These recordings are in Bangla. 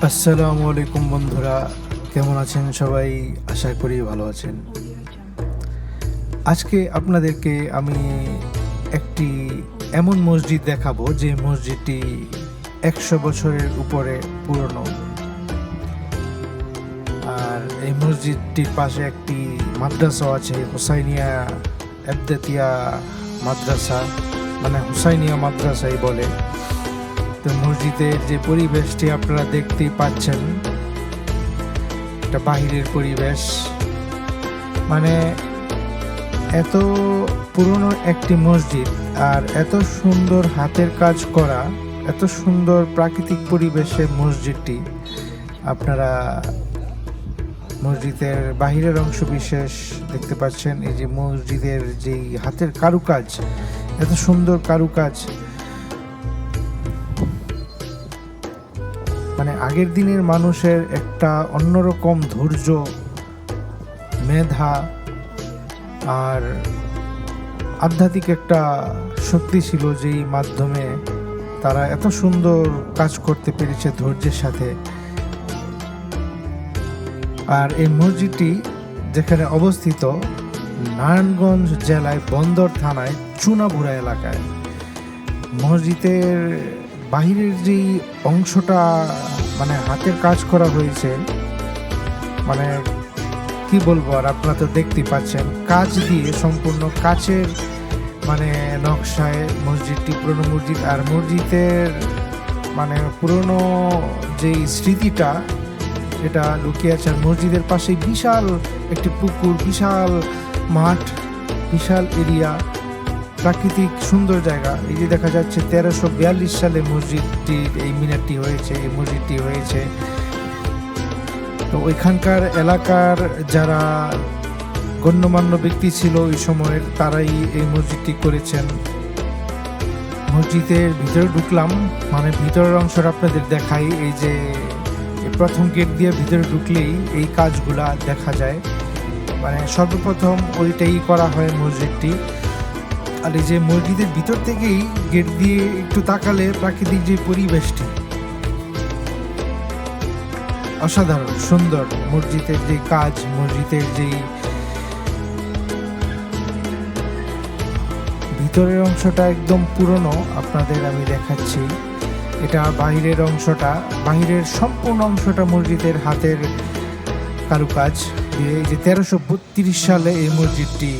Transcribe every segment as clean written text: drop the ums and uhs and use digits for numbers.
আসসালামু আলাইকুম বন্ধুরা, কেমন আছেন সবাই? আশা করি ভালো আছেন। আজকে আপনাদেরকে আমি একটি এমন মসজিদ দেখাবো যে মসজিদটি 100 বছরের উপরে পুরনো। আর এই মসজিদটির পাশে একটি মাদ্রাসা আছে, হুসাইনিয়া এবদাতিয়া মাদ্রাসা, মানে হুসাইনিয়া মাদ্রাসাই বলে। তো মসজিদের যে পরিবেশটি আপনারা দেখতেই পাচ্ছেন, এটা বাহিরের পরিবেশ। মানে এত পুরনো একটি মসজিদ আর এত সুন্দর হাতের কাজ করা, এত সুন্দর প্রাকৃতিক পরিবেশে মসজিদটি। আপনারা মসজিদের বাহিরের অংশ বিশেষ দেখতে পাচ্ছেন। এই যে মসজিদের যেই হাতের কারুকাজ, এত সুন্দর কারুকাজ, মানে আগের দিনের মানুষের একটা অন্যরকম ধৈর্য, মেধা আর আধ্যাত্মিক একটা শক্তি ছিল, যেই মাধ্যমে তারা এত সুন্দর কাজ করতে পেরেছে ধৈর্যের সাথে। আর এই মসজিদটি যেখানে অবস্থিত, নারায়ণগঞ্জ জেলায় বন্দর থানায় চুনাভুরা এলাকায়। মসজিদের বাহিরের যেই অংশটা মানে হাতের কাজ করা হয়েছে, মানে কি বলবো আর, আপনারা তো দেখতেই পাচ্ছেন, কাজ দিয়ে সম্পূর্ণ কাচের মানে নকশায় মসজিদটি, পুরনো মসজিদ। আর মসজিদের মানে পুরনো যেই স্মৃতিটা এটা লুকিয়ে আছে। আর মসজিদের পাশে বিশাল একটি পুকুর, বিশাল মাঠ, বিশাল এরিয়া, প্রাকৃতিক সুন্দর জায়গা। এই যে দেখা যাচ্ছে 1342 সালে মসজিদটির এই মিনারটি হয়েছে, এই মসজিদটি হয়েছে। তো ওইখানকার এলাকার যারা গণ্যমান্য ব্যক্তি ছিল ওই সময়ের, তারাই এই মসজিদটি করেছেন। মসজিদের ভিতরে ঢুকলাম, মানে ভিতরের অংশটা আপনাদের দেখাই। এই যে প্রথম গেট দিয়ে ভিতরে ঢুকলেই এই কাজগুলা দেখা যায়। মানে সর্বপ্রথম ওইটাই করা হয় মসজিদটি। আর এই যে মসজিদের ভিতর থেকেই গেট দিয়ে একটু তাকালে প্রাকৃতিক যে পরিবেশটি, অসাধারণ সুন্দর। মসজিদের যে কাজ, মসজিদের যেই ভিতরের অংশটা একদম পুরনো, আপনাদের আমি দেখাচ্ছি। এটা বাহিরের অংশটা, বাহিরের সম্পূর্ণ অংশটা মসজিদের হাতের কারুকাজ দিয়ে। এই যে 1332 সালে এই মসজিদটি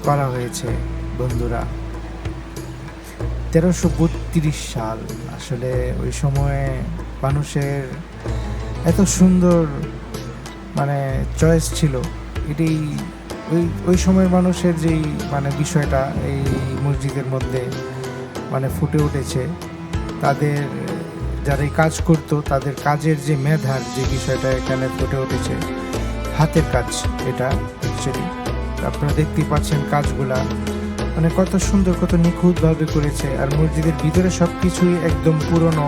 করা হয়েছে বন্ধুরা। 1332 সাল, আসলে ওই সময়ে মানুষের এত সুন্দর মানে চয়েস ছিল। এটাই ওই সময়ের মানুষের যেই মানে বিষয়টা এই মসজিদের মধ্যে মানে ফুটে উঠেছে। তাদের যারা এই কাজ করতো, তাদের কাজের যে মেধার যে বিষয়টা এখানে ফুটে উঠেছে। হাতের কাজ এটা অ্যাকচুয়ালি, আপনারা দেখতেই পাচ্ছেন কাজগুলা, মানে কত সুন্দর, কত নিখুঁতভাবে করেছে। আর মসজিদের ভিতরে সব কিছুই একদম পুরনো।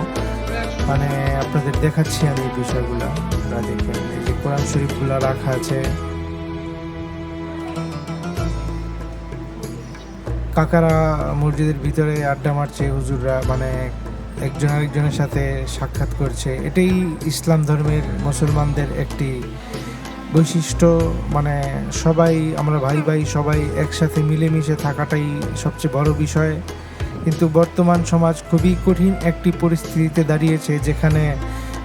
মানে আপনাদের দেখাচ্ছি আমি এই বিষয়গুলো, আপনারা দেখেন। এই যে কোরআন শরীফগুলো রাখা আছে, কাকারা মসজিদের ভিতরে আড্ডা মারছে, হুজুররা মানে একজন আরেকজনের সাথে সাক্ষাৎ করছে। এটাই ইসলাম ধর্মের মুসলমানদের একটি বৈশিষ্ট্য। মানে সবাই আমরা ভাই ভাই, সবাই একসাথে মিলেমিশে থাকাটাই সবচেয়ে বড় বিষয়। কিন্তু বর্তমান সমাজ খুবই কঠিন একটি পরিস্থিতিতে দাঁড়িয়েছে, যেখানে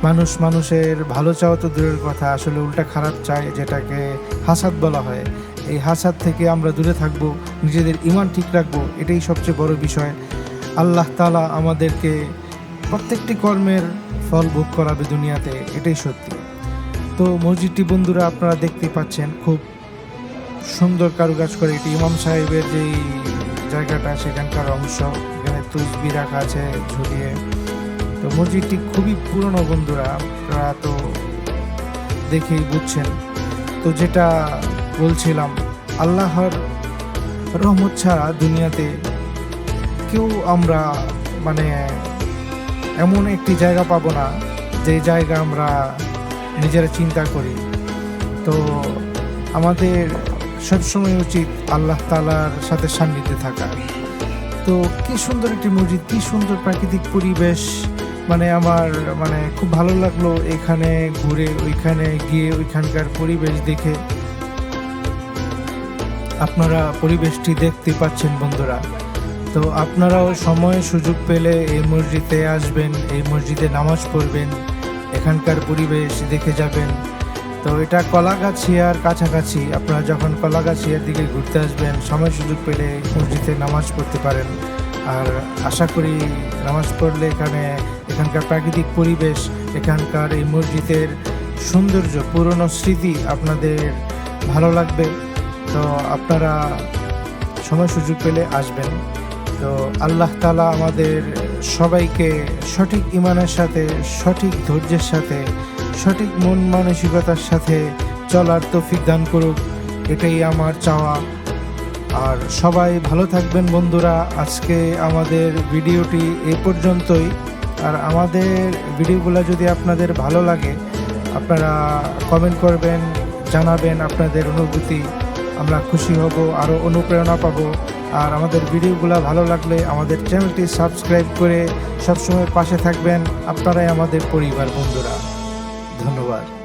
মানুষ মানুষের ভালো চাওয়া তো দূরের কথা, আসলে উল্টা খারাপ চায়, যেটাকে হাসাদ বলা হয়। এই হাসাদ থেকে আমরা দূরে থাকবো, নিজেদের ঈমান ঠিক রাখবো, এটাই সবচেয়ে বড় বিষয়। আল্লাহ তাআলা আমাদেরকে প্রত্যেকটি কর্মের ফল ভোগ করাবে দুনিয়াতে, এটাই সত্যি। তো মসজিদটি বন্ধুরা আপনারা দেখতেই পাচ্ছেন, খুব সুন্দর কারুকাজ করে। এটি ইমাম সাহেবের যেই জায়গাটা, সেখানকার অংশ। এখানে তুসবি রাখা আছে ঝুলিয়ে। তো মসজিদটি খুবই পুরনো বন্ধুরা, আপনারা তো দেখেই বুঝছেন। তো যেটা বলছিলাম, আল্লাহর রহমত ছাড়া দুনিয়াতে কেউ আমরা মানে এমন একটি জায়গা পাবো না যে জায়গা আমরা নিজেরা চিন্তা করি। তো আমাদের সবসময় উচিত আল্লাহ তাআলার সাথে সান্নিধ্যে থাকা। তো কি সুন্দর একটি মসজিদ, কি সুন্দর প্রাকৃতিক পরিবেশ, মানে আমার মানে খুব ভালো লাগলো এখানে ঘুরে, ওইখানে গিয়ে ওইখানকার পরিবেশ দেখে। আপনারা পরিবেশটি দেখতে পাচ্ছেন বন্ধুরা। তো আপনারাও সময় সুযোগ পেলে এই মসজিদে আসবেন, এই মসজিদে নামাজ পড়বেন, এখানকার পরিবেশ দেখে যাবেন। তো এটা কলাগাছিয়ার কাছাকাছি। আপনারা যখন কলাগাছিয়ার দিকে ঘুরতে আসবেন, সময় সুযোগ পেলে মসজিদে নামাজ পড়তে পারেন। আর আশা করি নামাজ পড়লে এখানকার প্রাকৃতিক পরিবেশ, এখানকার এই মসজিদের সৌন্দর্য, পুরনো স্মৃতি আপনাদের ভালো লাগবে। তো আপনারা সময় সুযোগ পেলে আসবেন। তো আল্লাহ তাআলা আমাদের সবাইকে সঠিক ঈমানের সাথে, সঠিক ধৈর্যের সাথে, সঠিক মন মানসিকতার সাথে চলার তৌফিক দান করুক, এটাই আমার চাওয়া। আর সবাই ভালো থাকবেন বন্ধুরা। আজকে আমাদের ভিডিওটি এ পর্যন্তই। আর আমাদের ভিডিওগুলো যদি আপনাদের ভালো লাগে, আপনারা কমেন্ট করবেন, জানাবেন আপনাদের অনুভূতি। আমরা খুশি হব, আরও অনুপ্রেরণা পাবো। আর আমাদের ভিডিওগুলো ভালো লাগলে আমাদের চ্যানেলটি সাবস্ক্রাইব করে সবসময় পাশে থাকবেন। আপনারাই আমাদের পরিবার বন্ধুরা। ধন্যবাদ।